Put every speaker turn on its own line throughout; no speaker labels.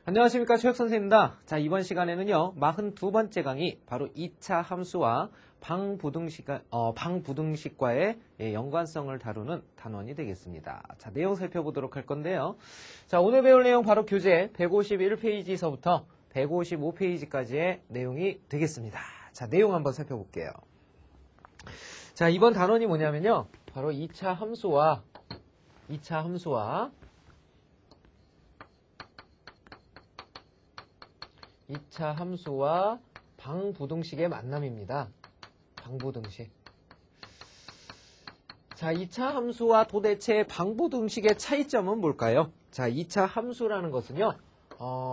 안녕하십니까, 최혁선생입니다. 자, 이번 시간에는요, 42번째 강의, 바로 2차 함수와 방부등식과의 연관성을 다루는 단원이 되겠습니다. 자, 내용 살펴보도록 할 건데요. 자, 오늘 배울 내용 바로 교재 151페이지서부터 155페이지까지의 내용이 되겠습니다. 자, 내용 한번 살펴볼게요. 자, 이번 단원이 뭐냐면요, 바로 2차 함수와 방부등식의 만남입니다. 방부등식. 자, 2차 함수와 도대체 방부등식의 차이점은 뭘까요? 자, 2차 함수라는 것은요,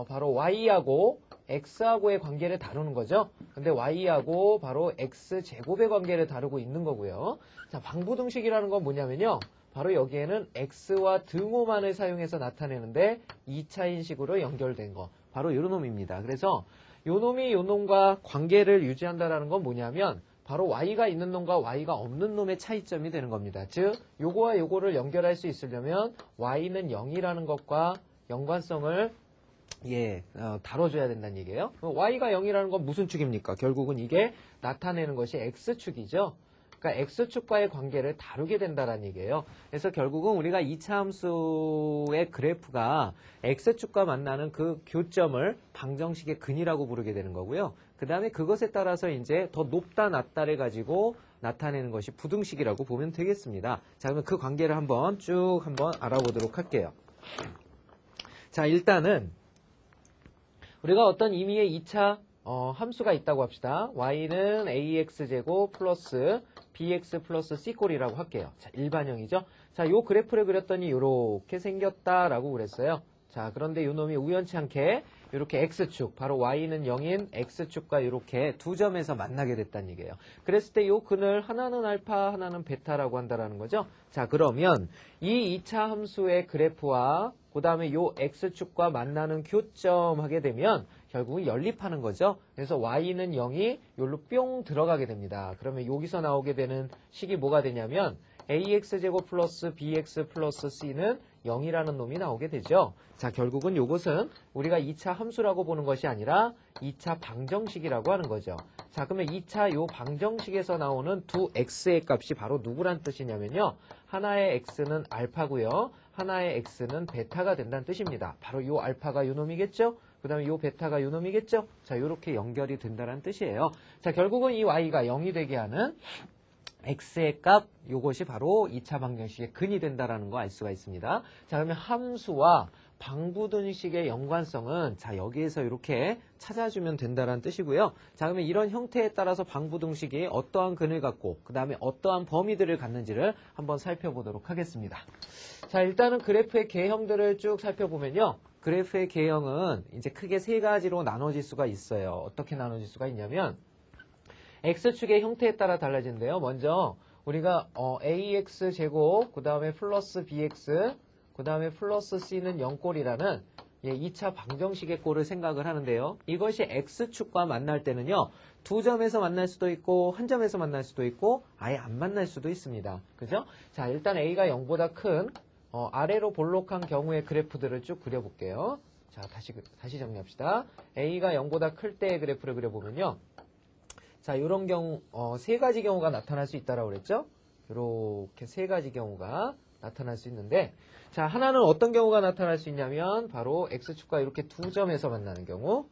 바로 y하고 x하고의 관계를 다루는 거죠. 근데 y하고 바로 x제곱의 관계를 다루고 있는 거고요. 자, 방부등식이라는 건 뭐냐면요, 바로 여기에는 x와 등호만을 사용해서 나타내는데 2차인식으로 연결된 거. 바로 요 놈입니다. 그래서 요 놈이 요 놈과 관계를 유지한다라는 건 뭐냐면 바로 y가 있는 놈과 y가 없는 놈의 차이점이 되는 겁니다. 즉 요거와 요거를 연결할 수 있으려면 y는 0이라는 것과 연관성을 다뤄줘야 된다는 얘기예요. y가 0이라는 건 무슨 축입니까? 결국은 이게 나타내는 것이 x축이죠. 그러니까 x축과의 관계를 다루게 된다는 얘기예요. 그래서 결국은 우리가 2차 함수의 그래프가 x축과 만나는 그 교점을 방정식의 근이라고 부르게 되는 거고요. 그 다음에 그것에 따라서 이제 더 높다 낮다를 가지고 나타내는 것이 부등식이라고 보면 되겠습니다. 자, 그러면 그 관계를 한번 알아보도록 할게요. 자, 일단은 우리가 어떤 의미의 2차 함수가 있다고 합시다. y는 ax제곱 플러스 bx 플러스 c꼴이라고 할게요. 자, 일반형이죠. 자, 요 그래프를 그렸더니 요렇게 생겼다라고 그랬어요. 자, 그런데 요 놈이 우연치 않게 요렇게 x축, 바로 y는 0인 x축과 요렇게 두 점에서 만나게 됐다는 얘기예요. 그랬을 때 요 근을 하나는 알파, 하나는 베타라고 한다라는 거죠. 자, 그러면 이 2차 함수의 그래프와 그 다음에 요 x축과 만나는 교점 하게 되면 결국은 연립하는 거죠. 그래서 y는 0이 여기로 뿅 들어가게 됩니다. 그러면 여기서 나오게 되는 식이 뭐가 되냐면 ax제곱 플러스 bx 플러스 c는 0이라는 놈이 나오게 되죠. 자, 결국은 이것은 우리가 2차 함수라고 보는 것이 아니라 2차 방정식이라고 하는 거죠. 자, 그러면 2차 요 방정식에서 나오는 두 x의 값이 바로 누구란 뜻이냐면요, 하나의 x는 알파고요, 하나의 x는 베타가 된다는 뜻입니다. 바로 요 알파가 요 놈이겠죠? 그 다음에 요 베타가 요 놈이겠죠? 자, 요렇게 연결이 된다는 뜻이에요. 자, 결국은 이 y가 0이 되게 하는 x의 값, 요것이 바로 2차 방정식의 근이 된다라는 거 알 수가 있습니다. 자, 그러면 함수와 방부등식의 연관성은 자, 여기에서 이렇게 찾아주면 된다라는 뜻이고요. 자, 그러면 이런 형태에 따라서 방부등식이 어떠한 근을 갖고 그 다음에 어떠한 범위들을 갖는지를 한번 살펴보도록 하겠습니다. 자, 일단은 그래프의 개형들을 쭉 살펴보면요, 그래프의 개형은 이제 크게 세 가지로 나눠질 수가 있어요. 어떻게 나눠질 수가 있냐면 x축의 형태에 따라 달라지는데요. 먼저 우리가 ax제곱, 그 다음에 플러스 bx, 그 다음에 플러스 c는 0꼴이라는 2차 방정식의 꼴을 생각을 하는데요. 이것이 x축과 만날 때는요, 두 점에서 만날 수도 있고 한 점에서 만날 수도 있고 아예 안 만날 수도 있습니다. 그죠? 자, 일단 a가 0보다 큰 아래로 볼록한 경우의 그래프들을 쭉 그려볼게요. 자, 다시 정리합시다. a가 0보다 클 때의 그래프를 그려보면요, 자, 이런 경우 세 가지 경우가 나타날 수 있다라고 그랬죠? 이렇게 세 가지 경우가 나타날 수 있는데, 자, 하나는 어떤 경우가 나타날 수 있냐면 바로 x축과 이렇게 두 점에서 만나는 경우가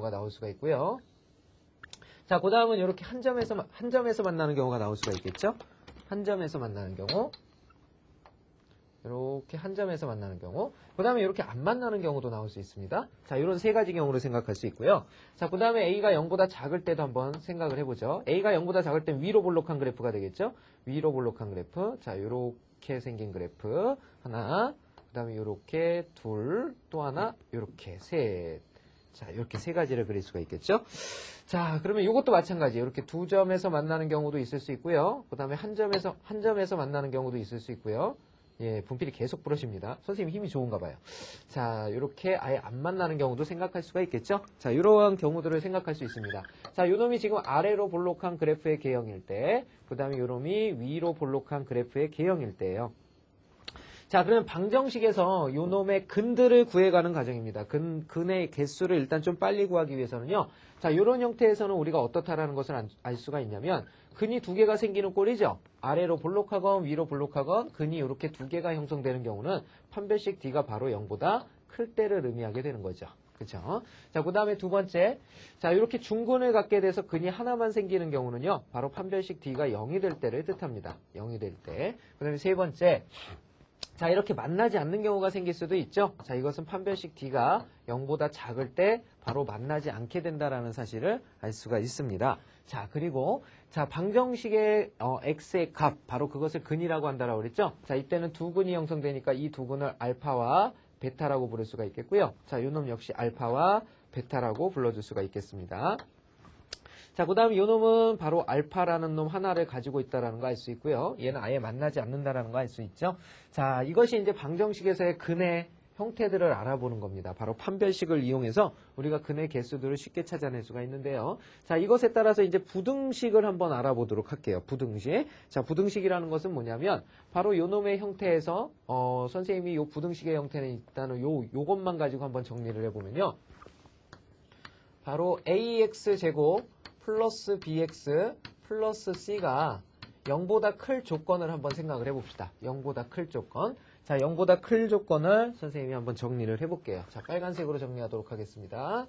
나올 수가 있고요. 자, 그 다음은 이렇게 한 점에서 만나는 경우가 나올 수가 있겠죠? 한 점에서 만나는 경우, 이렇게 한 점에서 만나는 경우, 그 다음에 이렇게 안 만나는 경우도 나올 수 있습니다. 자, 이런 세 가지 경우로 생각할 수 있고요. 자, 그 다음에 a가 0보다 작을 때도 한번 생각을 해보죠. a가 0보다 작을 땐 위로 볼록한 그래프가 되겠죠? 위로 볼록한 그래프. 자, 이렇게 생긴 그래프 하나, 그 다음에 이렇게 둘, 또 하나, 이렇게 셋. 자, 이렇게 세 가지를 그릴 수가 있겠죠? 자, 그러면 이것도 마찬가지예요. 이렇게 두 점에서 만나는 경우도 있을 수 있고요. 그 다음에 한 점에서 만나는 경우도 있을 수 있고요. 분필이 계속 부러집니다. 선생님 힘이 좋은가 봐요. 자, 이렇게 아예 안 만나는 경우도 생각할 수가 있겠죠? 자, 이러한 경우들을 생각할 수 있습니다. 자, 요놈이 지금 아래로 볼록한 그래프의 개형일 때, 그 다음에 요놈이 위로 볼록한 그래프의 개형일 때예요. 자, 그러면 방정식에서 요 놈의 근들을 구해가는 과정입니다. 근의 개수를 일단 좀 빨리 구하기 위해서는요. 자, 요런 형태에서는 우리가 어떻다라는 것을 알 수가 있냐면 근이 두 개가 생기는 꼴이죠. 아래로 볼록하건 위로 볼록하건 근이 이렇게 두 개가 형성되는 경우는 판별식 D가 바로 0보다 클 때를 의미하게 되는 거죠. 그렇죠? 자, 그 다음에 두 번째. 자, 이렇게 중근을 갖게 돼서 근이 하나만 생기는 경우는요. 바로 판별식 D가 0이 될 때를 뜻합니다. 0이 될 때. 그 다음에 세 번째. 자, 이렇게 만나지 않는 경우가 생길 수도 있죠. 자, 이것은 판별식 D가 0보다 작을 때 바로 만나지 않게 된다라는 사실을 알 수가 있습니다. 자, 그리고 자, 방정식의 x의 값, 바로 그것을 근이라고 한다라고 그랬죠. 자, 이때는 두 근이 형성되니까 이 두 근을 알파와 베타라고 부를 수가 있겠고요. 자, 요놈 역시 알파와 베타라고 불러줄 수가 있겠습니다. 자, 그 다음 요 놈은 바로 알파라는 놈 하나를 가지고 있다는 거 알 수 있고요. 얘는 아예 만나지 않는다는 거 알 수 있죠. 자, 이것이 이제 방정식에서의 근의 형태들을 알아보는 겁니다. 바로 판별식을 이용해서 우리가 근의 개수들을 쉽게 찾아낼 수가 있는데요. 자, 이것에 따라서 이제 부등식을 한번 알아보도록 할게요. 부등식. 자, 부등식이라는 것은 뭐냐면 바로 요 놈의 형태에서 선생님이 요 부등식의 형태는 일단은 요것만 가지고 한번 정리를 해보면요. 바로 ax 제곱 플러스 bx 플러스 c가 0보다 클 조건을 한번 생각을 해봅시다. 0보다 클 조건. 자, 0보다 클 조건을 선생님이 한번 정리를 해볼게요. 자, 빨간색으로 정리하도록 하겠습니다.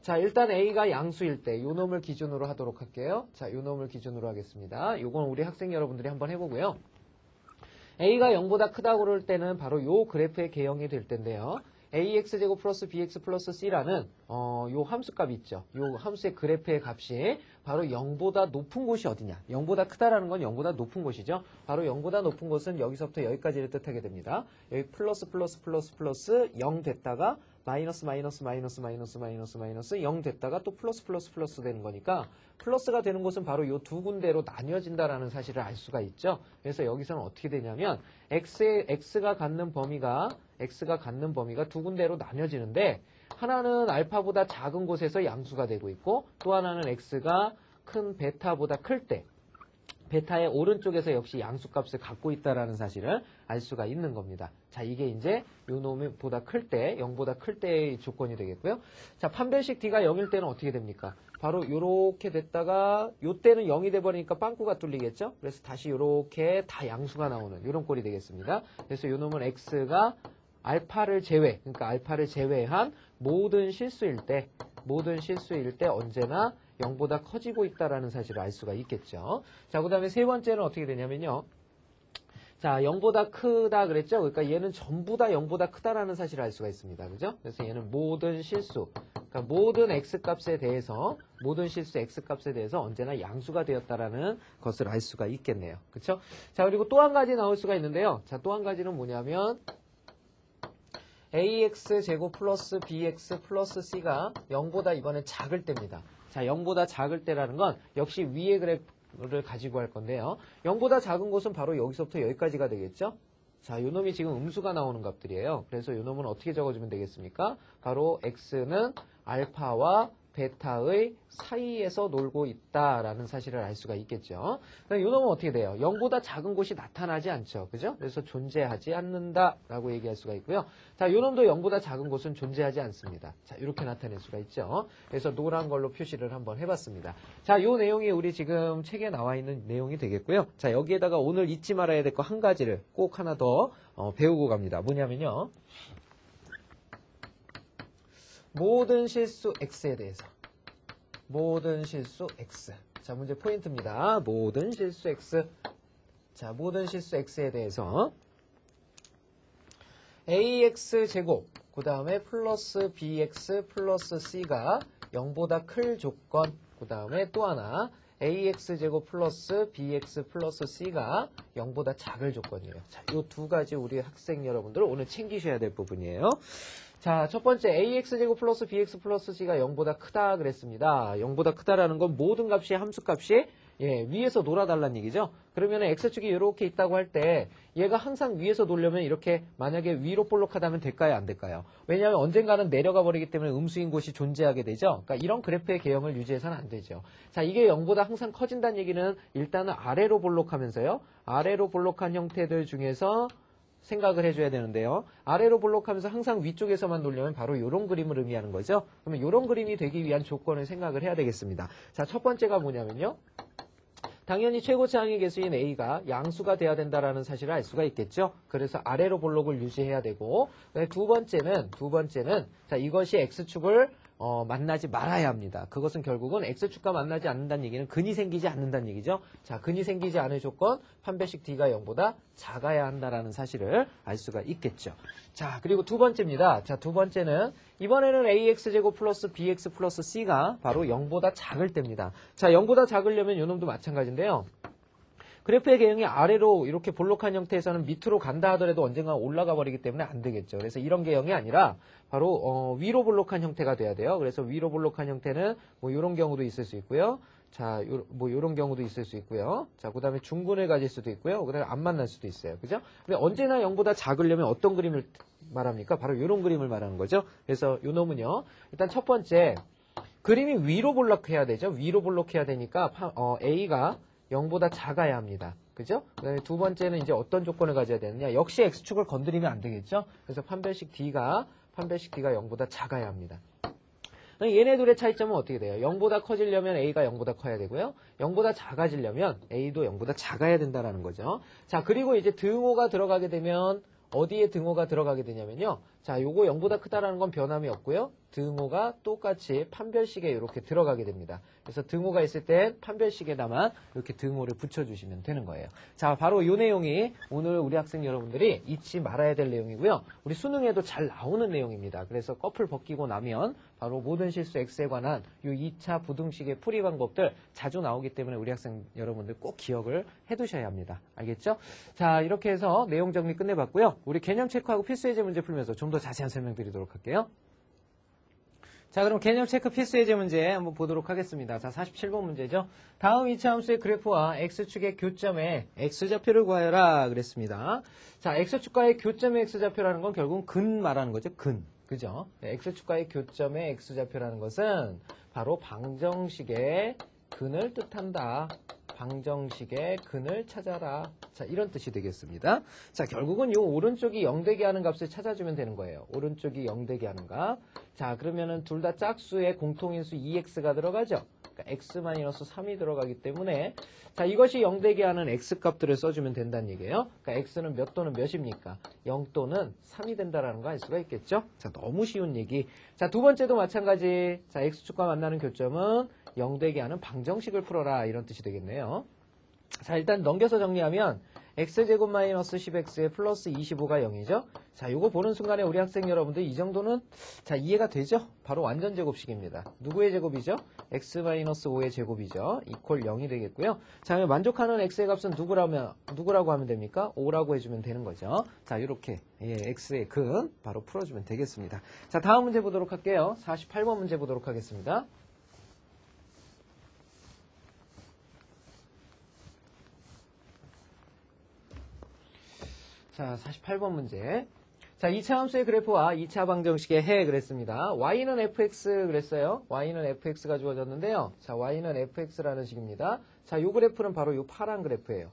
자, 일단 a가 양수일 때 요 놈을 기준으로 하도록 할게요. 자, 요 놈을 기준으로 하겠습니다. 요건 우리 학생 여러분들이 한번 해보고요. a가 0보다 크다고 그럴 때는 바로 요 그래프의 개형이 될 텐데요. ax제곱 플러스 bx 플러스 c라는 요 함수값이 있죠. 요 함수의 그래프의 값이 바로 0보다 높은 곳이 어디냐. 0보다 크다라는 건 0보다 높은 곳이죠. 바로 0보다 높은 곳은 여기서부터 여기까지를 뜻하게 됩니다. 여기 플러스 플러스 플러스 플러스 0 됐다가 마이너스 마이너스 마이너스 마이너스 마이너스 마이너스 0 됐다가 또 플러스 플러스 플러스 되는 거니까 플러스가 되는 곳은 바로 요 두 군데로 나뉘어진다라는 사실을 알 수가 있죠. 그래서 여기서는 어떻게 되냐면 x가 갖는 범위가 두 군데로 나뉘어지는데 하나는 알파보다 작은 곳에서 양수가 되고 있고 또 하나는 x가 큰 베타보다 클 때 베타의 오른쪽에서 역시 양수값을 갖고 있다라는 사실을 알 수가 있는 겁니다. 자, 이게 이제 요 놈보다 클 때, 0보다 클 때의 조건이 되겠고요. 자, 판별식 D가 0일 때는 어떻게 됩니까? 바로 요렇게 됐다가 요 때는 0이 돼버리니까 빵꾸가 뚫리겠죠? 그래서 다시 요렇게 다 양수가 나오는 요런 꼴이 되겠습니다. 그래서 요 놈은 x가 알파를 제외한 모든 실수일 때 언제나 0보다 커지고 있다라는 사실을 알 수가 있겠죠. 자, 그 다음에 세 번째는 어떻게 되냐면요. 자, 0보다 크다 그랬죠? 그러니까 얘는 전부 다 0보다 크다라는 사실을 알 수가 있습니다. 그죠? 그래서 얘는 모든 실수, 그러니까 모든 x값에 대해서, 모든 실수 x값에 대해서 언제나 양수가 되었다라는 것을 알 수가 있겠네요. 그쵸? 자, 그리고 또 한 가지 나올 수가 있는데요. 자, 또 한 가지는 뭐냐면 ax 제곱 플러스 bx 플러스 c가 0보다 이번엔 작을 때입니다. 자, 0보다 작을 때라는 건 역시 위의 그래프를 가지고 할 건데요. 0보다 작은 곳은 바로 여기서부터 여기까지가 되겠죠? 자, 요 놈이 지금 음수가 나오는 값들이에요. 그래서 요 놈은 어떻게 적어주면 되겠습니까? 바로 x는 알파와 베타의 사이에서 놀고 있다라는 사실을 알 수가 있겠죠. 그럼 요 놈은 어떻게 돼요? 0보다 작은 곳이 나타나지 않죠. 그죠? 그래서 존재하지 않는다라고 얘기할 수가 있고요. 자, 요 놈도 0보다 작은 곳은 존재하지 않습니다. 자, 이렇게 나타낼 수가 있죠. 그래서 노란 걸로 표시를 한번 해봤습니다. 자, 요 내용이 우리 지금 책에 나와 있는 내용이 되겠고요. 자, 여기에다가 오늘 잊지 말아야 될 거 한 가지를 꼭 하나 더 배우고 갑니다. 뭐냐면요. 모든 실수 x에 대해서. 모든 실수 x. 자, 문제 포인트입니다. 모든 실수 x. 자, 모든 실수 x에 대해서 ax 제곱, 그 다음에 플러스 bx 플러스 c가 0보다 클 조건, 그 다음에 또 하나 ax 제곱 플러스 bx 플러스 c가 0보다 작을 조건이에요. 자, 이 두 가지 우리 학생 여러분들 오늘 챙기셔야 될 부분이에요. 자, 첫 번째 ax제곱 플러스 bx 플러스 c가 0보다 크다 그랬습니다. 0보다 크다라는 건 모든 값이 함수값이 위에서 놀아달라는 얘기죠. 그러면 x축이 이렇게 있다고 할 때 얘가 항상 위에서 놀려면 이렇게 만약에 위로 볼록하다면 될까요? 안 될까요? 왜냐하면 언젠가는 내려가 버리기 때문에 음수인 곳이 존재하게 되죠. 그러니까 이런 그래프의 개형을 유지해서는 안 되죠. 자, 이게 0보다 항상 커진다는 얘기는 일단은 아래로 볼록하면서요. 아래로 볼록한 형태들 중에서 생각을 해줘야 되는데요. 아래로 볼록하면서 항상 위쪽에서만 놀려면 바로 이런 그림을 의미하는 거죠. 그러면 이런 그림이 되기 위한 조건을 생각을 해야 되겠습니다. 자, 첫 번째가 뭐냐면요. 당연히 최고차항의 개수인 A가 양수가 돼야 된다라는 사실을 알 수가 있겠죠. 그래서 아래로 볼록을 유지해야 되고, 두 번째는 자, 이것이 X축을 만나지 말아야 합니다. 그것은 결국은 X축과 만나지 않는다는 얘기는 근이 생기지 않는다는 얘기죠. 자, 근이 생기지 않을 조건 판별식 D가 0보다 작아야 한다라는 사실을 알 수가 있겠죠. 자, 그리고 두 번째입니다. 자, 두 번째는 이번에는 AX제곱 플러스 BX 플러스 C가 바로 0보다 작을 때입니다. 자, 0보다 작으려면 요놈도 마찬가지인데요. 그래프의 개형이 아래로 이렇게 볼록한 형태에서는 밑으로 간다 하더라도 언젠가 올라가 버리기 때문에 안 되겠죠. 그래서 이런 개형이 아니라 바로 위로 볼록한 형태가 돼야 돼요. 그래서 위로 볼록한 형태는 뭐 이런 경우도 있을 수 있고요. 자, 뭐 이런 경우도 있을 수 있고요. 자, 그다음에 중근을 가질 수도 있고요. 그다음에 안 만날 수도 있어요. 그죠? 근데 언제나 0보다 작으려면 어떤 그림을 말합니까? 바로 이런 그림을 말하는 거죠. 그래서 요 놈은요. 일단 첫 번째 그림이 위로 볼록해야 되죠. 위로 볼록해야 되니까 A가 0보다 작아야 합니다. 그죠? 그 다음에 두 번째는 이제 어떤 조건을 가져야 되느냐. 역시 X축을 건드리면 안 되겠죠? 그래서 판별식 D가 0보다 작아야 합니다. 얘네 둘의 차이점은 어떻게 돼요? 0보다 커지려면 A가 0보다 커야 되고요. 0보다 작아지려면 A도 0보다 작아야 된다는 거죠. 자, 그리고 이제 등호가 들어가게 되면 어디에 등호가 들어가게 되냐면요. 자, 요거 0보다 크다라는 건 변함이 없고요. 등호가 똑같이 판별식에 이렇게 들어가게 됩니다. 그래서 등호가 있을 때 판별식에다만 이렇게 등호를 붙여주시면 되는 거예요. 자, 바로 이 내용이 오늘 우리 학생 여러분들이 잊지 말아야 될 내용이고요. 우리 수능에도 잘 나오는 내용입니다. 그래서 커플 벗기고 나면 바로 모든 실수 X에 관한 이 2차 부등식의 풀이 방법들 자주 나오기 때문에 우리 학생 여러분들 꼭 기억을 해두셔야 합니다. 알겠죠? 자, 이렇게 해서 내용 정리 끝내봤고요. 우리 개념 체크하고 필수 예제 문제 풀면서 좀 더 자세한 설명드리도록 할게요. 자, 그럼 개념 체크 필수 예제 문제 한번 보도록 하겠습니다. 자, 47번 문제죠. 다음 2차 함수의 그래프와 X축의 교점의 X좌표를 구하여라 그랬습니다. 자, X축과의 교점의 X좌표라는 건 결국은 근 말하는 거죠. 근. 그죠? 네, X축과의 교점의 X좌표라는 것은 바로 방정식의 근을 뜻한다. 방정식의 근을 찾아라. 자, 이런 뜻이 되겠습니다. 자, 결국은 이 오른쪽이 0되게 하는 값을 찾아주면 되는 거예요. 오른쪽이 0되게 하는 값. 자, 그러면은 둘 다 짝수의 공통인수 2x가 들어가죠. 그러니까 x-3이 들어가기 때문에 자, 이것이 0되게 하는 x값들을 써주면 된다는 얘기예요. 그러니까 x는 몇 또는 몇입니까? 0 또는 3이 된다라는 거 알 수가 있겠죠? 자, 너무 쉬운 얘기. 자, 두 번째도 마찬가지. 자, x축과 만나는 교점은 0되게 하는 방정식을 풀어라. 이런 뜻이 되겠네요. 자, 일단 넘겨서 정리하면 x제곱 마이너스 10x에 플러스 25가 0이죠. 자, 요거 보는 순간에 우리 학생 여러분들 이 정도는 자, 이해가 되죠? 바로 완전 제곱식입니다. 누구의 제곱이죠? x 마이너스 5의 제곱이죠. 이퀄 0이 되겠고요. 자, 만족하는 x의 값은 누구라고 하면 됩니까? 5라고 해주면 되는 거죠. 자, 이렇게 x의 근 바로 풀어주면 되겠습니다. 자, 다음 문제 보도록 할게요. 48번 문제 보도록 하겠습니다. 자, 48번 문제. 자, 2차 함수의 그래프와 2차 방정식의 해 그랬습니다. y는 fx 그랬어요. y는 fx가 주어졌는데요. 자, y는 fx라는 식입니다. 자, 요 그래프는 바로 요 파란 그래프예요.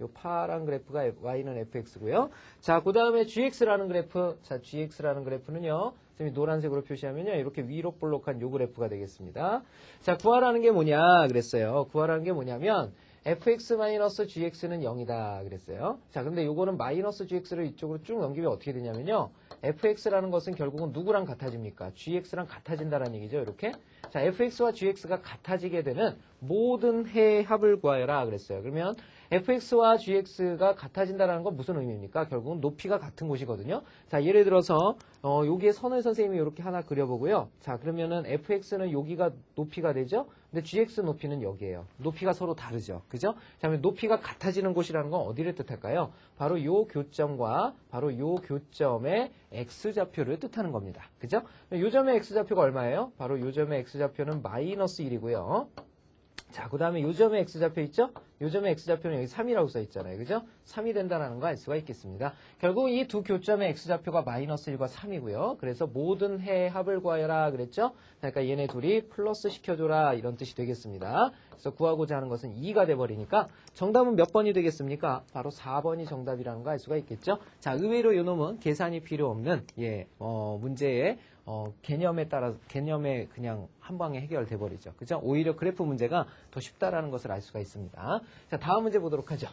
요 파란 그래프가 y는 fx고요. 자, 그 다음에 gx라는 그래프. 자, gx라는 그래프는요. 지금 노란색으로 표시하면요. 이렇게 위로 볼록한 요 그래프가 되겠습니다. 자, 구하라는 게 뭐냐 그랬어요. 구하라는 게 뭐냐면 fx-gx는 0이다 그랬어요. 자, 근데 요거는 마이너스 gx를 이쪽으로 쭉 넘기면 어떻게 되냐면요. fx라는 것은 결국은 누구랑 같아집니까? gx랑 같아진다는 얘기죠. 이렇게. 자, fx와 gx가 같아지게 되는 모든 해의 합을 구하여라 그랬어요. 그러면 fx와 gx가 같아진다는 건 무슨 의미입니까? 결국은 높이가 같은 곳이거든요. 자, 예를 들어서 여기에 선을 선생님이 이렇게 하나 그려보고요. 자, 그러면은 fx는 여기가 높이가 되죠? 근데 gx 높이는 여기예요. 높이가 서로 다르죠. 그죠? 자, 그러면 높이가 같아지는 곳이라는 건 어디를 뜻할까요? 바로 요 교점과 바로 요 교점의 x좌표를 뜻하는 겁니다. 그죠? 요 점의 x좌표가 얼마예요? 바로 요 점의 x좌표는 마이너스 1이고요. 자, 그 다음에 요 점의 x좌표 있죠? 요 점의 x좌표는 여기 3이라고 써 있잖아요. 그죠? 3이 된다는 거 알 수가 있겠습니다. 결국 이 두 교점의 x좌표가 마이너스 1과 3이고요. 그래서 모든 해의 합을 구하여라 그랬죠? 그러니까 얘네 둘이 플러스 시켜줘라 이런 뜻이 되겠습니다. 그래서 구하고자 하는 것은 2가 돼버리니까 정답은 몇 번이 되겠습니까? 바로 4번이 정답이라는 거 알 수가 있겠죠? 자, 의외로 요 놈은 계산이 필요 없는 문제의 개념에 따라 개념에 그냥 한 방에 해결돼 버리죠. 그죠? 오히려 그래프 문제가 더 쉽다라는 것을 알 수가 있습니다. 자, 다음 문제 보도록 하죠.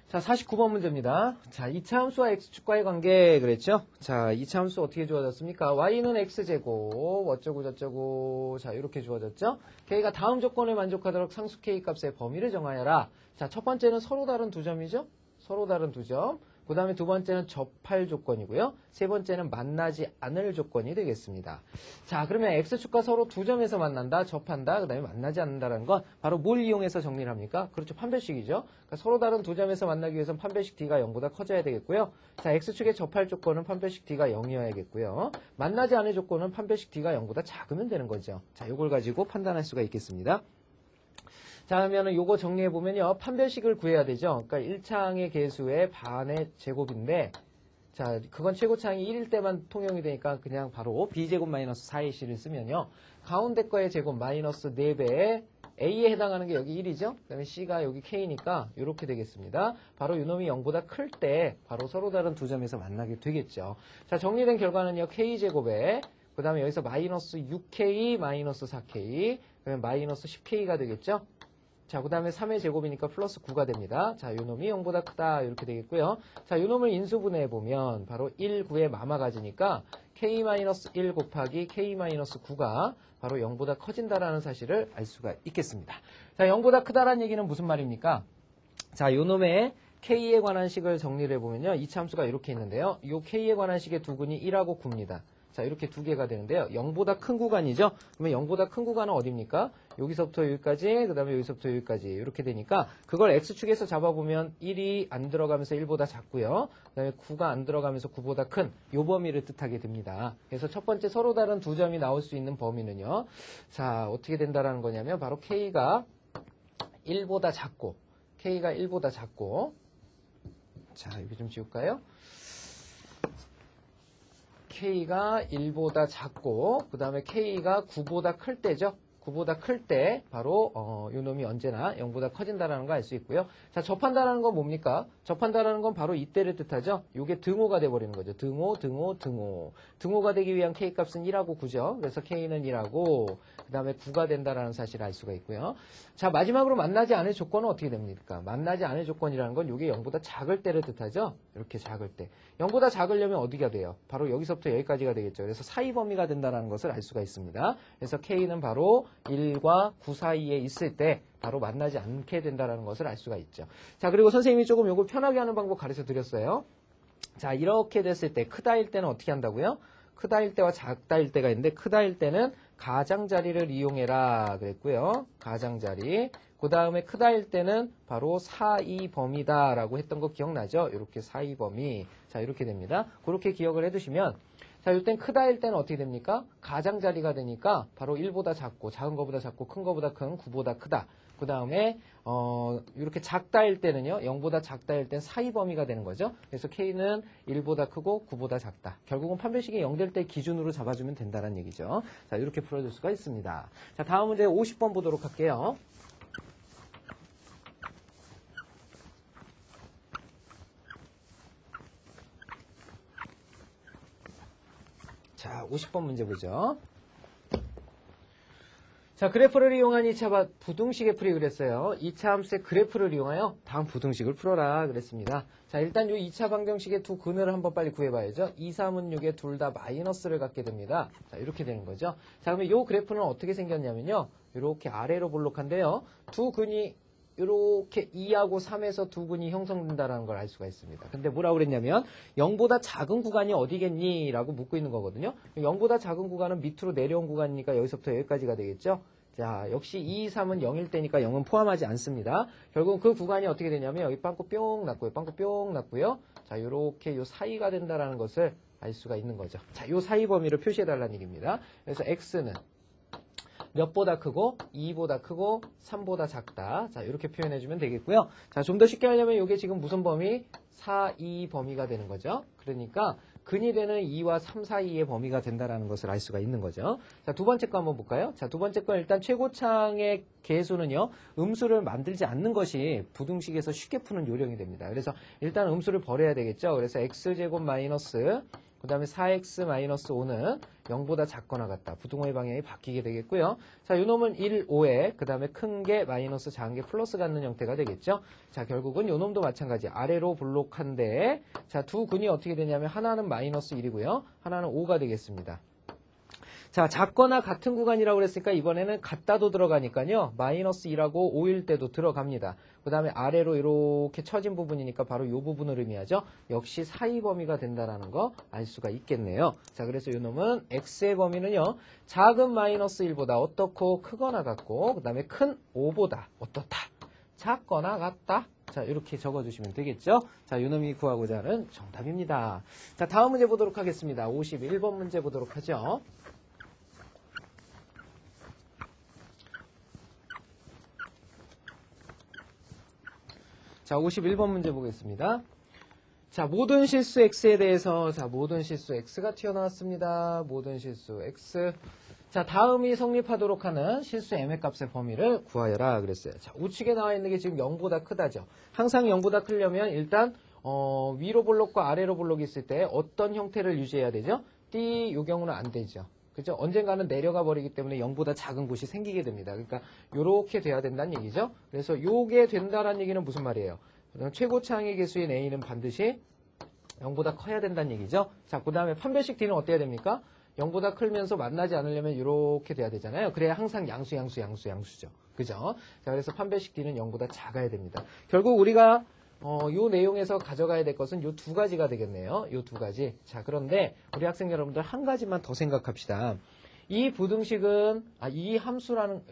자, 49번 문제입니다. 자, 2차 함수와 x축과의 관계 그랬죠? 자, 2차 함수 어떻게 주어졌습니까? y는 x제곱 어쩌고 저쩌고 자, 이렇게 주어졌죠? k가 다음 조건에 만족하도록 상수 k 값의 범위를 정하여라. 자, 첫 번째는 서로 다른 두 점이죠? 서로 다른 두 점. 그 다음에 두 번째는 접할 조건이고요. 세 번째는 만나지 않을 조건이 되겠습니다. 자, 그러면 x축과 서로 두 점에서 만난다, 접한다, 그 다음에 만나지 않는다는 건 바로 뭘 이용해서 정리를 합니까? 그렇죠, 판별식이죠. 그러니까 서로 다른 두 점에서 만나기 위해서는 판별식 d가 0보다 커져야 되겠고요. 자, x축의 접할 조건은 판별식 d가 0이어야겠고요. 만나지 않을 조건은 판별식 d가 0보다 작으면 되는 거죠. 자, 요걸 가지고 판단할 수가 있겠습니다. 자, 그러면은 요거 정리해보면요. 판별식을 구해야 되죠. 그러니까 1창의 개수의 반의 제곱인데, 자, 그건 최고차항이 1일 때만 통용이 되니까 그냥 바로 b제곱 마이너스 4ac를 쓰면요. 가운데 거의 제곱 마이너스 4배에 a에 해당하는 게 여기 1이죠. 그 다음에 c가 여기 k니까 이렇게 되겠습니다. 바로 요놈이 0보다 클 때 바로 서로 다른 두 점에서 만나게 되겠죠. 자, 정리된 결과는요. k제곱에 그 다음에 여기서 마이너스 6k 마이너스 4k 그러면 마이너스 10k가 되겠죠. 자, 그 다음에 3의 제곱이니까 플러스 9가 됩니다. 자, 요 놈이 0보다 크다 이렇게 되겠고요. 자, 요 놈을 인수분해해보면 바로 1, 9의 마마 가지니까 k-1 곱하기 k-9가 바로 0보다 커진다라는 사실을 알 수가 있겠습니다. 자, 0보다 크다라는 얘기는 무슨 말입니까? 자, 요 놈의 k에 관한 식을 정리를 해보면요. 이 참수가 이렇게 있는데요. 요 k에 관한 식의 두근이 1하고 9입니다. 자, 이렇게 두 개가 되는데요. 0보다 큰 구간이죠? 그러면 0보다 큰 구간은 어디입니까? 여기서부터 여기까지, 그 다음에 여기서부터 여기까지 이렇게 되니까 그걸 x축에서 잡아보면 1이 안 들어가면서 1보다 작고요. 그 다음에 9가 안 들어가면서 9보다 큰 요 범위를 뜻하게 됩니다. 그래서 첫 번째 서로 다른 두 점이 나올 수 있는 범위는요. 자, 어떻게 된다라는 거냐면 바로 k가 1보다 작고 k가 1보다 작고 자, 여기 좀 지울까요? k가 1보다 작고 그 다음에 k가 9보다 클 때죠. 9보다 클 때 바로 요 놈이 언제나 0보다 커진다라는 거 알 수 있고요. 자, 접한다라는 건 뭡니까? 접한다라는 건 바로 이때를 뜻하죠. 요게 등호가 돼버리는 거죠. 등호가 되기 위한 k 값은 1하고 9죠. 그래서 k는 1하고 그 다음에 9가 된다라는 사실을 알 수가 있고요. 자, 마지막으로 만나지 않을 조건은 어떻게 됩니까? 만나지 않을 조건이라는 건 요게 0보다 작을 때를 뜻하죠. 이렇게 작을 때. 0보다 작으려면 어디가 돼요? 바로 여기서부터 여기까지가 되겠죠. 그래서 사이 범위가 된다는 것을 알 수가 있습니다. 그래서 k는 바로 1과 9 사이에 있을 때 바로 만나지 않게 된다는 것을 알 수가 있죠. 자, 그리고 선생님이 조금 요걸 편하게 하는 방법 가르쳐 드렸어요. 자, 이렇게 됐을 때 크다일 때는 어떻게 한다고요? 크다일 때와 작다일 때가 있는데 크다일 때는 가장자리를 이용해라 그랬고요. 가장자리. 그 다음에 크다일 때는 바로 사이 범위다라고 했던 거 기억나죠? 이렇게 사이 범위. 자, 이렇게 됩니다. 그렇게 기억을 해두시면 자, 이땐 크다일 때는 어떻게 됩니까? 가장자리가 되니까 바로 1보다 작고 작은 거보다 작고 큰 거보다 큰 9보다 크다. 그 다음에 이렇게 작다일 때는요. 0보다 작다일 땐 사이 범위가 되는 거죠. 그래서 K는 1보다 크고 9보다 작다. 결국은 판별식이 0될 때 기준으로 잡아주면 된다는 얘기죠. 자, 이렇게 풀어줄 수가 있습니다. 자, 다음 문제 50번 보도록 할게요. 자, 50번 문제 보죠. 자, 그래프를 이용한 2차 부등식의 풀이 그랬어요. 2차 함수의 그래프를 이용하여 다음 부등식을 풀어라 그랬습니다. 자, 일단 이 2차 방정식의 두 근을 한번 빨리 구해봐야죠. 2, 3은 6에 둘 다 마이너스를 갖게 됩니다. 자, 이렇게 되는 거죠. 자, 그러면 이 그래프는 어떻게 생겼냐면요. 이렇게 아래로 볼록한데요. 두 근이 이렇게 2하고 3에서 두 근이 형성된다는 걸 알 수가 있습니다. 근데 뭐라고 그랬냐면 0보다 작은 구간이 어디겠니? 라고 묻고 있는 거거든요. 0보다 작은 구간은 밑으로 내려온 구간이니까 여기서부터 여기까지가 되겠죠. 자, 역시 2, 3은 0일 때니까 0은 포함하지 않습니다. 결국 그 구간이 어떻게 되냐면 여기 빵꾸 뿅 났고요. 빵꾸 뿅 났고요. 자, 요렇게 요 사이가 된다라는 것을 알 수가 있는 거죠. 자, 요 사이 범위를 표시해 달라는 얘기입니다. 그래서 x는 몇보다 크고 2보다 크고 3보다 작다. 자, 이렇게 표현해 주면 되겠고요. 자, 좀 더 쉽게 하려면 이게 지금 무슨 범위? 4, 2 범위가 되는 거죠. 그러니까 근이 되는 2와 3 사이의 범위가 된다는 것을 알 수가 있는 거죠. 자, 두 번째 거 한번 볼까요? 자, 두 번째 거 일단 최고창의 계수는요. 음수를 만들지 않는 것이 부등식에서 쉽게 푸는 요령이 됩니다. 그래서 일단 음수를 버려야 되겠죠. 그래서 x제곱 마이너스 그 다음에 4x-5는 0보다 작거나 같다. 부등호의 방향이 바뀌게 되겠고요. 자, 이 놈은 1, 5에 그 다음에 큰 게 마이너스, 작은 게 플러스 갖는 형태가 되겠죠. 자, 결국은 이 놈도 마찬가지. 아래로 블록한데 자, 두 근이 어떻게 되냐면 하나는 마이너스 1이고요. 하나는 5가 되겠습니다. 자, 작거나 같은 구간이라고 그랬으니까 이번에는 같다도 들어가니까요. 마이너스 2하고 5일 때도 들어갑니다. 그 다음에 아래로 이렇게 처진 부분이니까 바로 이 부분을 의미하죠. 역시 사이 범위가 된다는 거 알 수가 있겠네요. 자, 그래서 이 놈은 x의 범위는요. 작은 마이너스 1보다 어떻고 크거나 같고 그 다음에 큰 5보다 어떻다. 작거나 같다. 자, 이렇게 적어주시면 되겠죠. 자, 이 놈이 구하고자 하는 정답입니다. 자, 다음 문제 보도록 하겠습니다. 51번 문제 보도록 하죠. 자, 51번 문제 보겠습니다. 자, 모든 실수 x에 대해서 자, 모든 실수 x가 튀어나왔습니다. 모든 실수 x. 자, 다음이 성립하도록 하는 실수 m의 값의 범위를 구하여라 그랬어요. 자, 우측에 나와 있는 게 지금 0보다 크다죠. 항상 0보다 크려면 일단 위로 볼록과 아래로 볼록이 있을 때 어떤 형태를 유지해야 되죠? 띠, 요 경우는 안 되죠. 그죠? 언젠가는 내려가 버리기 때문에 0보다 작은 곳이 생기게 됩니다. 그러니까 요렇게 돼야 된다는 얘기죠. 그래서 요게 된다는 얘기는 무슨 말이에요? 최고차항의 개수인 a는 반드시 0보다 커야 된다는 얘기죠. 자, 그 다음에 판별식 d는 어때야 됩니까? 0보다 크면서 만나지 않으려면 이렇게 돼야 되잖아요. 그래야 항상 양수죠. 그죠? 자, 그래서 판별식 d는 0보다 작아야 됩니다. 결국 우리가 요 내용에서 가져가야 될 것은 요 두 가지가 되겠네요. 요 두 가지. 자, 그런데 우리 학생 여러분들 한 가지만 더 생각합시다. 이 부등식은, 이 함수라는,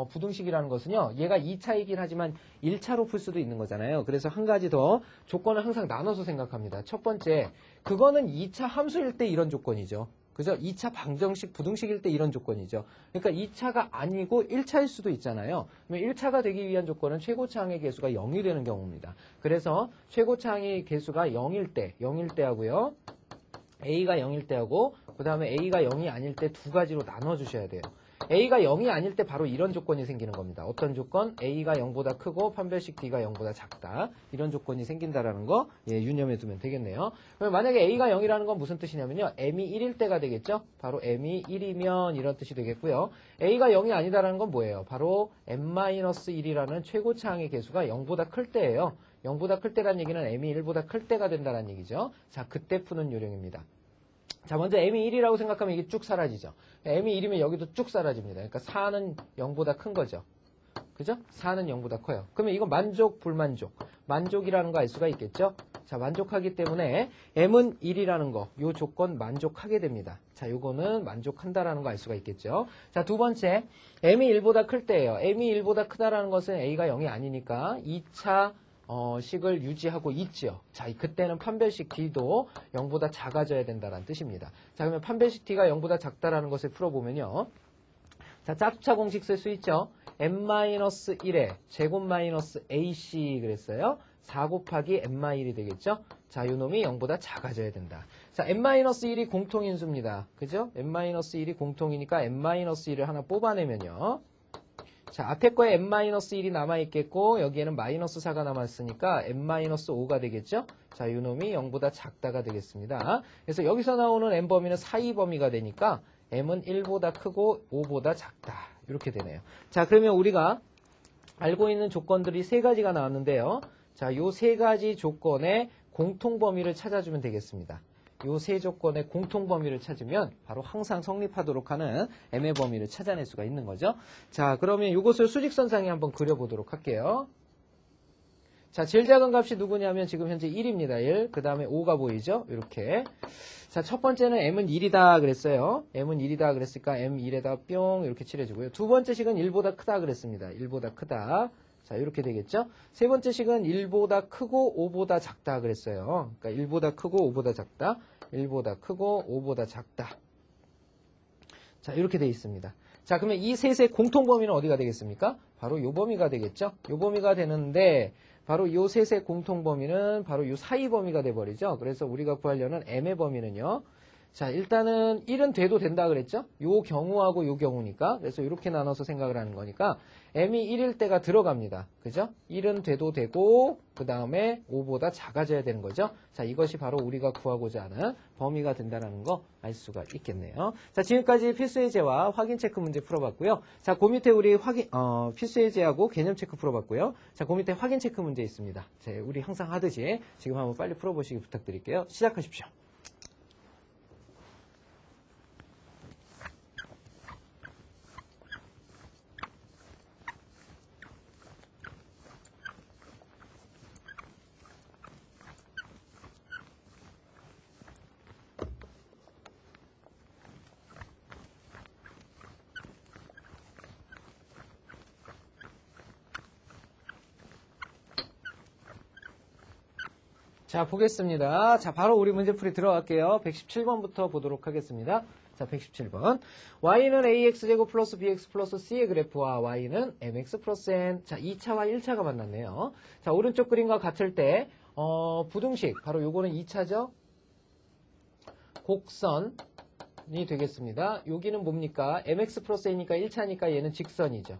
부등식이라는 것은요, 얘가 2차이긴 하지만 1차로 풀 수도 있는 거잖아요. 그래서 한 가지 더 조건을 항상 나눠서 생각합니다. 첫 번째, 그거는 2차 함수일 때 이런 조건이죠. 그죠? 2차 방정식, 부등식일 때 이런 조건이죠. 그러니까 2차가 아니고 1차일 수도 있잖아요. 그러면 1차가 되기 위한 조건은 최고차항의 개수가 0이 되는 경우입니다. 그래서 최고차항의 개수가 0일 때 하고요. A가 0일 때 하고 그 다음에 A가 0이 아닐 때 두 가지로 나눠주셔야 돼요. A가 0이 아닐 때 바로 이런 조건이 생기는 겁니다. 어떤 조건? A가 0보다 크고 판별식 D가 0보다 작다. 이런 조건이 생긴다라는 거 유념해 두면 되겠네요. 그럼 만약에 A가 0이라는 건 무슨 뜻이냐면요. M이 1일 때가 되겠죠. 바로 M이 1이면 이런 뜻이 되겠고요. A가 0이 아니다라는 건 뭐예요? 바로 M-1이라는 최고차항의 개수가 0보다 클 때예요. 0보다 클 때란 얘기는 M이 1보다 클 때가 된다는 얘기죠. 자, 그때 푸는 요령입니다. 자, 먼저 M이 1이라고 생각하면 이게 쭉 사라지죠. M이 1이면 여기도 쭉 사라집니다. 그러니까 4는 0보다 큰 거죠. 그죠? 4는 0보다 커요. 그러면 이거 만족, 불만족. 만족이라는 거 알 수가 있겠죠? 자, 만족하기 때문에 M은 1이라는 거, 요 조건 만족하게 됩니다. 자, 요거는 만족한다라는 거 알 수가 있겠죠? 자, 두 번째, M이 1보다 클 때예요. M이 1보다 크다라는 것은 A가 0이 아니니까 2차 식을 유지하고 있죠. 자, 그때는 판별식 D도 0보다 작아져야 된다는 뜻입니다. 자, 그러면 판별식 D가 0보다 작다라는 것을 풀어보면요. 자, 짝수차 공식 쓸 수 있죠. M-1에 제곱 마이너스 AC 그랬어요. 4 곱하기 M-1이 되겠죠. 자, 요 놈이 0보다 작아져야 된다. 자, M-1이 공통인수입니다. 그죠? M-1이 공통이니까 M-1을 하나 뽑아내면요. 자, 앞에 거에 M-1이 남아있겠고 여기에는 마이너스 4가 남았으니까 M-5가 되겠죠? 자, 이 놈이 0보다 작다가 되겠습니다. 그래서 여기서 나오는 M 범위는 사이 범위가 되니까 M은 1보다 크고 5보다 작다. 이렇게 되네요. 자, 그러면 우리가 알고 있는 조건들이 세 가지가 나왔는데요. 자, 요 세 가지 조건의 공통 범위를 찾아주면 되겠습니다. 요 세 조건의 공통 범위를 찾으면 바로 항상 성립하도록 하는 M의 범위를 찾아낼 수가 있는 거죠. 자, 그러면 이것을 수직선상에 한번 그려보도록 할게요. 자, 제일 작은 값이 누구냐면 지금 현재 1입니다. 1. 그 다음에 5가 보이죠? 이렇게. 자, 첫 번째는 M은 1이다 그랬어요. M은 1이다 그랬으니까 M1에다 뿅 이렇게 칠해주고요. 두 번째 식은 1보다 크다 그랬습니다. 1보다 크다. 자, 이렇게 되겠죠? 세 번째 식은 1보다 크고 5보다 작다 그랬어요. 그러니까 1보다 크고 5보다 작다. 1보다 크고 5보다 작다. 자, 이렇게 돼 있습니다. 자, 그러면 이 셋의 공통 범위는 어디가 되겠습니까? 바로 요 범위가 되겠죠? 요 범위가 되는데 바로 요 셋의 공통 범위는 바로 요 사이 범위가 돼 버리죠. 그래서 우리가 구하려는 m의 범위는요. 자, 일단은 1은 돼도 된다 그랬죠? 요 경우하고 요 경우니까. 그래서 이렇게 나눠서 생각을 하는 거니까 m이 1일 때가 들어갑니다. 그죠? 1은 돼도 되고 그 다음에 5보다 작아져야 되는 거죠. 자, 이것이 바로 우리가 구하고자 하는 범위가 된다는 거 알 수가 있겠네요. 자, 지금까지 필수의 제와 확인 체크 문제 풀어봤고요. 자, 그 밑에 우리 필수의 제하고 개념 체크 풀어봤고요. 자, 그 밑에 확인 체크 문제 있습니다. 자, 우리 항상 하듯이 지금 한번 빨리 풀어보시기 부탁드릴게요. 시작하십시오. 자, 보겠습니다. 자, 바로 우리 문제풀이 들어갈게요. 117번부터 보도록 하겠습니다. 자, 117번. y는 ax제곱 플러스 bx 플러스 c의 그래프와 y는 mx 플러스 n. 자, 2차와 1차가 만났네요. 자, 오른쪽 그림과 같을 때, 부등식. 바로 요거는 2차죠. 곡선이 되겠습니다. 여기는 뭡니까? mx 플러스 n이니까 1차니까 얘는 직선이죠.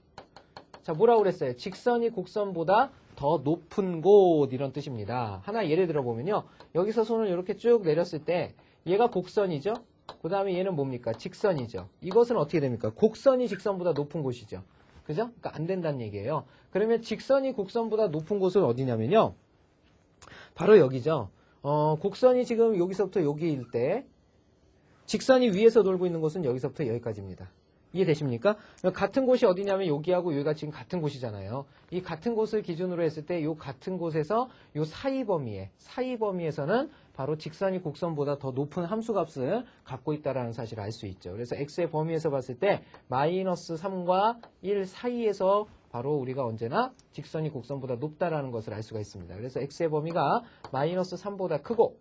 자, 뭐라고 그랬어요? 직선이 곡선보다 더 높은 곳 이런 뜻입니다. 하나 예를 들어보면요. 여기서 손을 이렇게 쭉 내렸을 때 얘가 곡선이죠. 그 다음에 얘는 뭡니까? 직선이죠. 이것은 어떻게 됩니까? 곡선이 직선보다 높은 곳이죠. 그죠? 그러니까 안 된다는 얘기예요. 그러면 직선이 곡선보다 높은 곳은 어디냐면요. 바로 여기죠. 곡선이 지금 여기서부터 여기일 때 직선이 위에서 돌고 있는 곳은 여기서부터 여기까지입니다. 이해되십니까? 같은 곳이 어디냐면 여기하고 여기가 지금 같은 곳이잖아요. 이 같은 곳을 기준으로 했을 때 이 같은 곳에서 이 사이 범위에서는 바로 직선이 곡선보다 더 높은 함수값을 갖고 있다는 사실을 알 수 있죠. 그래서 x의 범위에서 봤을 때 마이너스 3과 1 사이에서 바로 우리가 언제나 직선이 곡선보다 높다라는 것을 알 수가 있습니다. 그래서 x의 범위가 마이너스 3보다 크고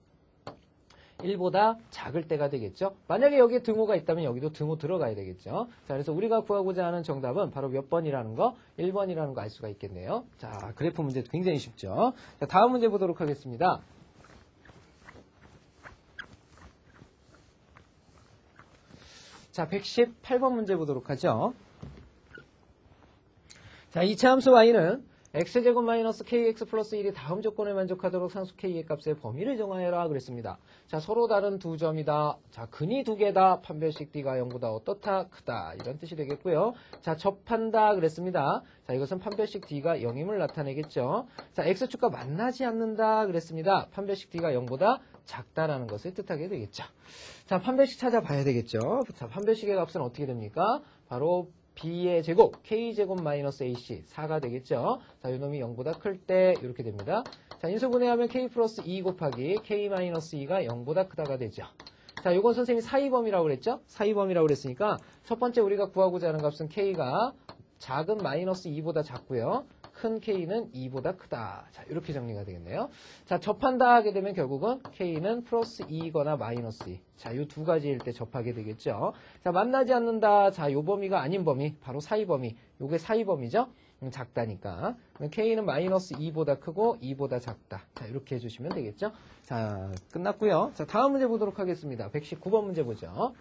1보다 작을 때가 되겠죠. 만약에 여기에 등호가 있다면 여기도 등호 들어가야 되겠죠. 자, 그래서 우리가 구하고자 하는 정답은 바로 몇 번이라는 거? 1번이라는 거 알 수가 있겠네요. 자, 그래프 문제 굉장히 쉽죠. 자, 다음 문제 보도록 하겠습니다. 자, 118번 문제 보도록 하죠. 자, 2차 함수 y는 x제곱 마이너스 kx 플러스 1이 다음 조건에 만족하도록 상수 k의 값의 범위를 정하여라 그랬습니다. 자, 서로 다른 두 점이다. 자, 근이 두 개다. 판별식 d가 0보다 어떻다? 크다. 이런 뜻이 되겠고요. 자, 접한다 그랬습니다. 자, 이것은 판별식 d가 0임을 나타내겠죠. 자, x축과 만나지 않는다 그랬습니다. 판별식 d가 0보다 작다라는 것을 뜻하게 되겠죠. 자, 판별식 찾아봐야 되겠죠. 자, 판별식의 값은 어떻게 됩니까? 바로 b의 제곱, k제곱 마이너스 ac, 4가 되겠죠. 자, 요놈이 0보다 클 때 이렇게 됩니다. 자, 인수분해하면 k 플러스 2 곱하기 k 마이너스 2가 0보다 크다가 되죠. 자, 요건 선생님이 사이범위라고 그랬죠? 사이범위라고 그랬으니까 첫 번째 우리가 구하고자 하는 값은 k가 작은 마이너스 2보다 작고요. 큰 k는 2보다 크다. 자, 이렇게 정리가 되겠네요. 자, 접한다 하게 되면 결국은 k는 플러스 2거나 마이너스 2. 자, 요 두 가지일 때 접하게 되겠죠. 자, 만나지 않는다. 자, 요 범위가 아닌 범위. 바로 사이 범위. 요게 사이 범위죠. 작다니까. k는 마이너스 2보다 크고 2보다 작다. 자, 이렇게 해주시면 되겠죠. 자, 끝났고요. 자, 다음 문제 보도록 하겠습니다. 119번 문제 보죠.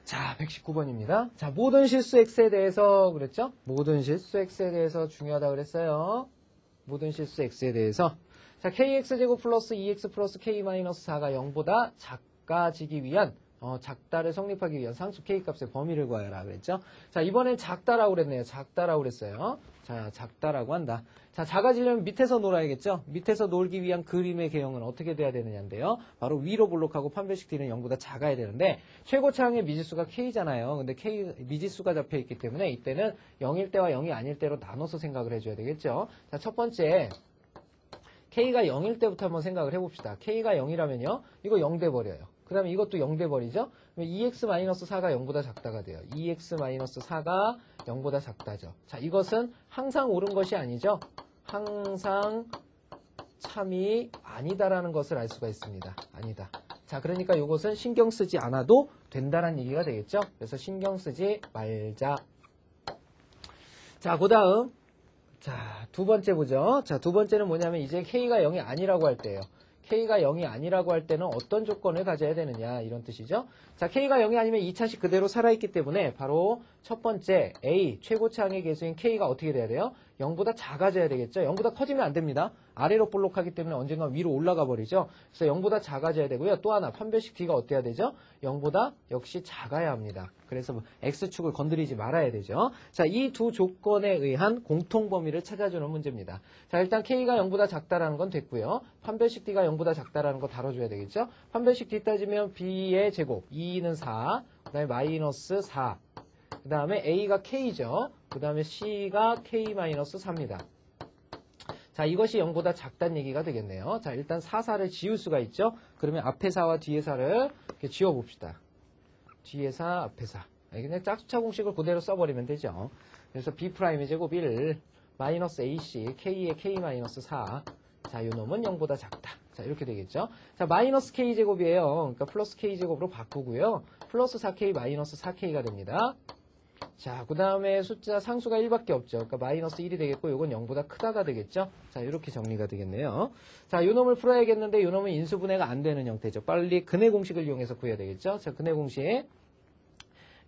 자, 119번입니다. 자, 모든 실수 x에 대해서 그랬죠? 모든 실수 x에 대해서 중요하다 그랬어요. 모든 실수 x에 대해서. 자, kx제곱 플러스 2x 플러스 k 마이너스 4가 0보다 작아지기 위한 작다를 성립하기 위한 상수 k값의 범위를 구하여라 그랬죠? 자, 이번엔 작다라고 그랬네요. 작다라고 그랬어요. 자, 작다라고 한다. 자, 작아지려면 밑에서 놀아야겠죠? 밑에서 놀기 위한 그림의 개형은 어떻게 돼야 되느냐인데요. 바로 위로 볼록하고 판별식 d는 0보다 작아야 되는데 최고차항의 미지수가 k잖아요. 근데 k 미지수가 잡혀 있기 때문에 이때는 0일 때와 0이 아닐 때로 나눠서 생각을 해줘야 되겠죠? 자, 첫 번째 K가 0일 때부터 한번 생각을 해봅시다. K가 0이라면요. 이거 0 돼버려요. 그 다음에 이것도 0 돼버리죠. 2x-4가 0보다 작다가 돼요. 2x-4가 0보다 작다죠. 자, 이것은 항상 옳은 것이 아니죠. 항상 참이 아니다라는 것을 알 수가 있습니다. 아니다. 자, 그러니까 이것은 신경 쓰지 않아도 된다는 얘기가 되겠죠. 그래서 신경 쓰지 말자. 자, 그 다음. 자, 두 번째 보죠. 자, 두 번째는 뭐냐면 이제 K가 0이 아니라고 할 때예요. K가 0이 아니라고 할 때는 어떤 조건을 가져야 되느냐 이런 뜻이죠. 자, K가 0이 아니면 2차식 그대로 살아있기 때문에 바로 첫 번째 A 최고차항의 개수인 K가 어떻게 돼야 돼요? 0보다 작아져야 되겠죠. 0보다 커지면 안 됩니다. 아래로 볼록하기 때문에 언젠가 위로 올라가 버리죠. 그래서 0보다 작아져야 되고요. 또 하나 판별식 D가 어때야 되죠? 0보다 역시 작아야 합니다. 그래서 뭐 X축을 건드리지 말아야 되죠. 자, 이 두 조건에 의한 공통범위를 찾아주는 문제입니다. 자, 일단 K가 0보다 작다라는 건 됐고요. 판별식 D가 0보다 작다라는 거 다뤄줘야 되겠죠. 판별식 D 따지면 B의 제곱 2는 4, 그 다음에 마이너스 4, 그 다음에 A가 K죠. 그 다음에 C가 K-4입니다. 자, 이것이 0보다 작다는 얘기가 되겠네요. 자, 일단 4를 지울 수가 있죠. 그러면 앞에 4와 뒤에 4를 이렇게 지워봅시다. 뒤에 4, 앞에 4. 그냥 짝수차 공식을 그대로 써버리면 되죠. 그래서 B'의 제곱 1, 마이너스 AC, K의 K-4. 자, 이 놈은 0보다 작다. 자, 이렇게 되겠죠. 자, 마이너스 K제곱이에요. 그러니까 플러스 K제곱으로 바꾸고요. 플러스 4K, 마이너스 4K가 됩니다. 자, 그 다음에 숫자 상수가 1밖에 없죠. 그러니까 마이너스 1이 되겠고, 이건 0보다 크다가 되겠죠. 자, 이렇게 정리가 되겠네요. 자, 요 놈을 풀어야겠는데, 요 놈은 인수분해가 안 되는 형태죠. 빨리 근해 공식을 이용해서 구해야 되겠죠. 자, 근해 공식.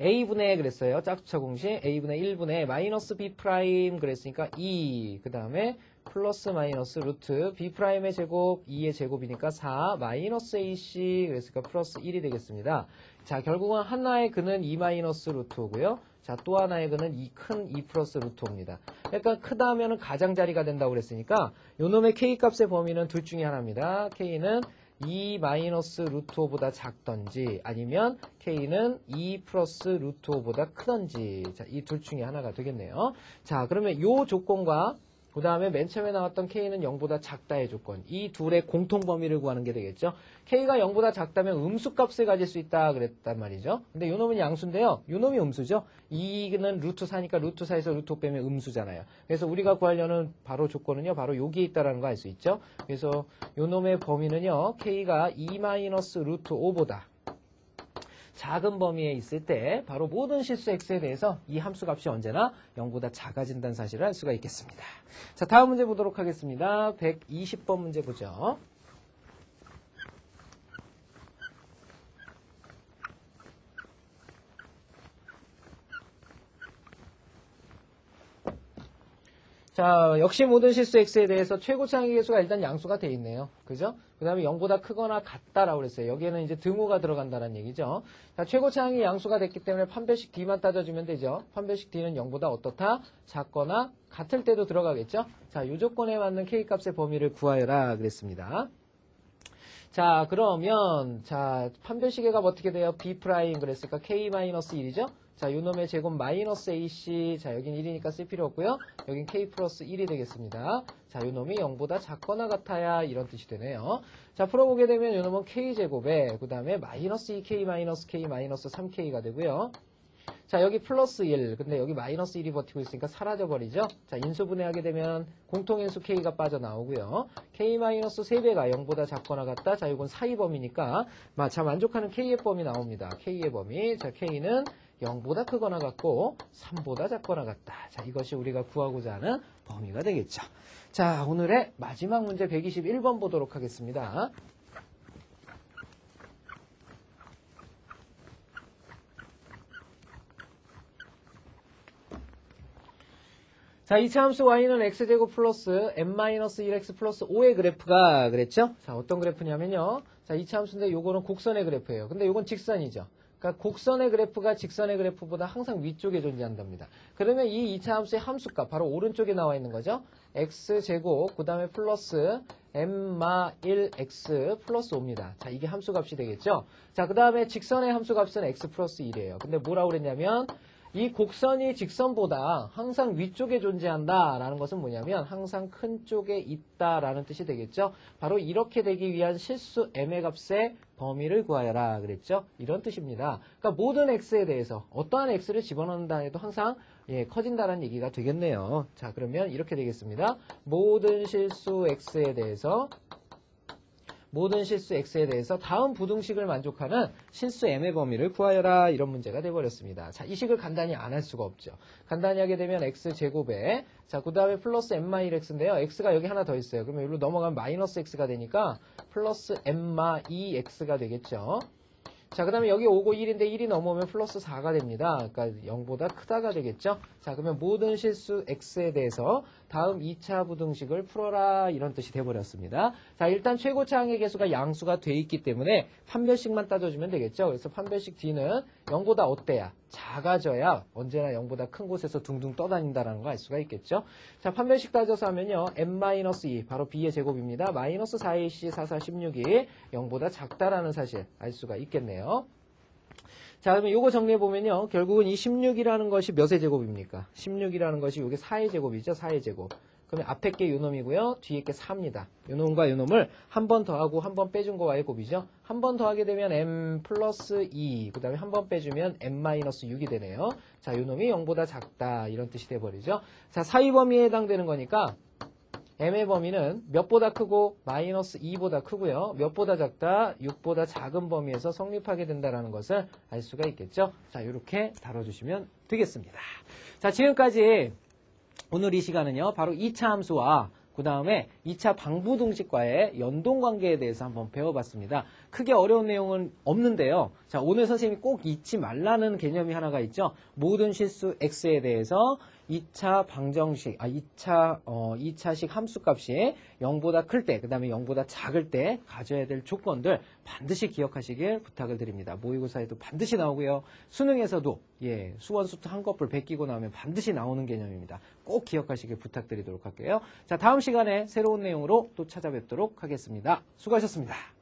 A분의 그랬어요. 짝수차 공식. A분의 1분의 마이너스 B 프라임 그랬으니까 2. 그 다음에 플러스 마이너스 루트 B'의 제곱 2의 제곱이니까 4 마이너스 AC 그랬으니까 플러스 1이 되겠습니다. 자, 결국은 하나의 근은 2 마이너스 루트 오고요. 자, 또 하나의 근은 큰 2 플러스 루트 옵니다. 그러니까 크다 하면은 가장자리가 된다고 그랬으니까 요 놈의 K 값의 범위는 둘 중에 하나입니다. K는 2 마이너스 루트 5보다 작던지 아니면 K는 2 플러스 루트 5보다 크던지. 자, 이 둘 중에 하나가 되겠네요. 자, 그러면 요 조건과 그 다음에 맨 처음에 나왔던 K는 0보다 작다의 조건. 이 둘의 공통 범위를 구하는 게 되겠죠. K가 0보다 작다면 음수값을 가질 수 있다 그랬단 말이죠. 근데 요 놈은 양수인데요. 요 놈이 음수죠. 2는 루트 4니까 루트 4에서 루트 5 빼면 음수잖아요. 그래서 우리가 구하려는 바로 조건은요. 바로 여기에 있다라는 거 알 수 있죠. 그래서 요 놈의 범위는요. K가 2 마이너스 루트 5보다 작은 범위에 있을 때 바로 모든 실수 x에 대해서 이 함수 값이 언제나 0보다 작아진다는 사실을 알 수가 있겠습니다. 자, 다음 문제 보도록 하겠습니다. 120번 문제 보죠. 자, 역시 모든 실수 x에 대해서 최고차항의 개수가 일단 양수가 돼 있네요. 그죠? 그 다음에 0보다 크거나 같다라고 그랬어요. 여기에는 이제 등호가 들어간다는 얘기죠. 자, 최고차항이 양수가 됐기 때문에 판별식 D만 따져주면 되죠. 판별식 D는 0보다 어떻다? 작거나 같을 때도 들어가겠죠? 자, 이 조건에 맞는 K값의 범위를 구하여라 그랬습니다. 자, 그러면 자, 판별식의 값 어떻게 돼요? B' 그랬으니까 K-1이죠? 자, 요 놈의 제곱 마이너스 AC. 자, 여긴 1이니까 쓸 필요 없고요. 여긴 K 플러스 1이 되겠습니다. 자, 요 놈이 0보다 작거나 같아야 이런 뜻이 되네요. 자, 풀어보게 되면 요 놈은 K제곱에 그 다음에 마이너스 2K 마이너스 K 마이너스 3K가 되고요. 자, 여기 플러스 1. 근데 여기 마이너스 1이 버티고 있으니까 사라져버리죠. 자, 인수분해하게 되면 공통인수 K가 빠져나오고요. K 마이너스 3배가 0보다 작거나 같다. 자, 이건 사이 범위니까 자, 만족하는 K의 범위 나옵니다. K의 범위. 자, K는 0보다 크거나 같고 3보다 작거나 같다. 자, 이것이 우리가 구하고자 하는 범위가 되겠죠. 자, 오늘의 마지막 문제 121번 보도록 하겠습니다. 자, 2차 함수 y는 x제곱 플러스 n-1x 플러스 5의 그래프가 그랬죠? 자, 어떤 그래프냐면요. 자, 2차 함수인데 요거는 곡선의 그래프예요. 근데 요건 직선이죠. 그러니까 곡선의 그래프가 직선의 그래프보다 항상 위쪽에 존재한답니다. 그러면 이 2차 함수의 함수값 바로 오른쪽에 나와 있는 거죠. x제곱 그 다음에 플러스 n-1x 플러스 5입니다. 자, 이게 함수값이 되겠죠. 자, 그 다음에 직선의 함수값은 x 플러스 1이에요. 근데 뭐라고 그랬냐면 이 곡선이 직선보다 항상 위쪽에 존재한다라는 것은 뭐냐면 항상 큰 쪽에 있다라는 뜻이 되겠죠. 바로 이렇게 되기 위한 실수 m의 값의 범위를 구하여라 그랬죠. 이런 뜻입니다. 그러니까 모든 x에 대해서 어떠한 x를 집어넣는다 해도 항상 커진다라는 얘기가 되겠네요. 자, 그러면 이렇게 되겠습니다. 모든 실수 x에 대해서 다음 부등식을 만족하는 실수 m의 범위를 구하여라 이런 문제가 돼버렸습니다. 자, 이 식을 간단히 안 할 수가 없죠. 간단히 하게 되면 x제곱에 자, 그 다음에 플러스 m-x인데요. x가 여기 하나 더 있어요. 그러면 여기로 넘어가면 마이너스 x가 되니까 플러스 m-2x가 되겠죠. 자, 그 다음에 여기 오고 1인데 1이 넘어오면 플러스 4가 됩니다. 그러니까 0보다 크다가 되겠죠. 자, 그러면 모든 실수 x에 대해서 다음 2차 부등식을 풀어라 이런 뜻이 돼버렸습니다. 자, 일단 최고차항의 개수가 양수가 돼 있기 때문에 판별식만 따져주면 되겠죠. 그래서 판별식 D는 0보다 어때야? 작아져야 언제나 0보다 큰 곳에서 둥둥 떠다닌다는 거 알 수가 있겠죠. 자, 판별식 따져서 하면요. m-2 바로 b의 제곱입니다. 마이너스 4ac 4, 4, 16이 0보다 작다라는 사실 알 수가 있겠네요. 자, 그러면 요거 정리해보면요. 결국은 이 16이라는 것이 몇의 제곱입니까? 16이라는 것이 요게 4의 제곱이죠. 4의 제곱. 그러면 앞에 게 요놈이고요. 뒤에 게 4입니다. 요놈과 요놈을 한 번 더하고 한 번 빼준 거와의 곱이죠. 한 번 더하게 되면 m 플러스 2, 그 다음에 한 번 빼주면 m 마이너스 6이 되네요. 자, 요놈이 0보다 작다 이런 뜻이 돼버리죠. 자, 사이 범위에 해당되는 거니까 m의 범위는 몇보다 크고 마이너스 2보다 크고요. 몇보다 작다, 6보다 작은 범위에서 성립하게 된다는 것을 알 수가 있겠죠. 자, 이렇게 다뤄주시면 되겠습니다. 자, 지금까지 오늘 이 시간은요. 바로 2차 함수와 그 다음에 2차 방부등식과의 연동관계에 대해서 한번 배워봤습니다. 크게 어려운 내용은 없는데요. 자, 오늘 선생님이 꼭 잊지 말라는 개념이 하나가 있죠. 모든 실수 x에 대해서 2차 방정식, 2차식 함수값이 0보다 클 때, 그 다음에 0보다 작을 때 가져야 될 조건들 반드시 기억하시길 부탁을 드립니다. 모의고사에도 반드시 나오고요. 수능에서도 수원수투 한꺼풀 베끼고 나오면 반드시 나오는 개념입니다. 꼭 기억하시길 부탁드리도록 할게요. 자, 다음 시간에 새로운 내용으로 또 찾아뵙도록 하겠습니다. 수고하셨습니다.